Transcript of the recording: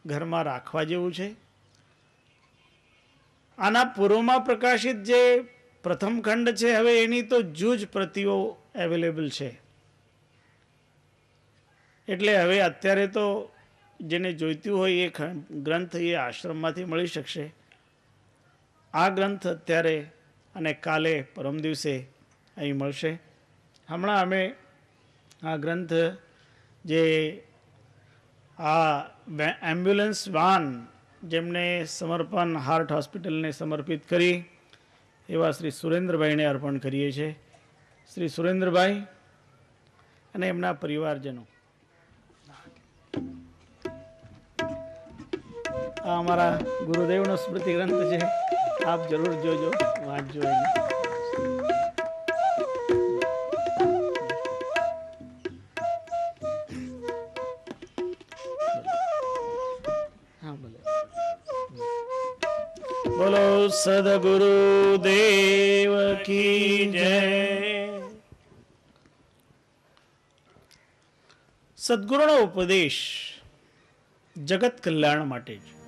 ઘરમાં રાખવા જેવું છે. આના પૂર્વમાં પ્રકાશિત જે પ્રથમ ખંડ છે, હવે એની તો જૂજ પ્રતિઓ અવેલેબલ છે. એટલે હવે અત્યારે તો જેને જોઈતું હોય એ ગ્રંથ એ આશ્રમમાંથી મળી શકશે. આ ગ્રંથ અત્યારે અને કાલે પરમ દિવસે અહીં મળશે. હમણાં અમે આ ગ્રંથ જે આ એમ્બ્યુલન્સ વાન જેમને સમર્પણ હાર્ટ હોસ્પિટલને સમર્પિત કરી એવા શ્રી સુરેન્દ્રભાઈને અર્પણ કરીએ છીએ. શ્રી સુરેન્દ્રભાઈ અને એમના પરિવારજનો. આ અમારા ગુરુદેવનો સ્મૃતિ ગ્રંથ છે. આપ જરૂર જોજો, વાંચજો એને. બોલો સદગુરુ દેવ કી જય. સદગુરુનો ઉપદેશ જગત કલ્યાણ માટે જ.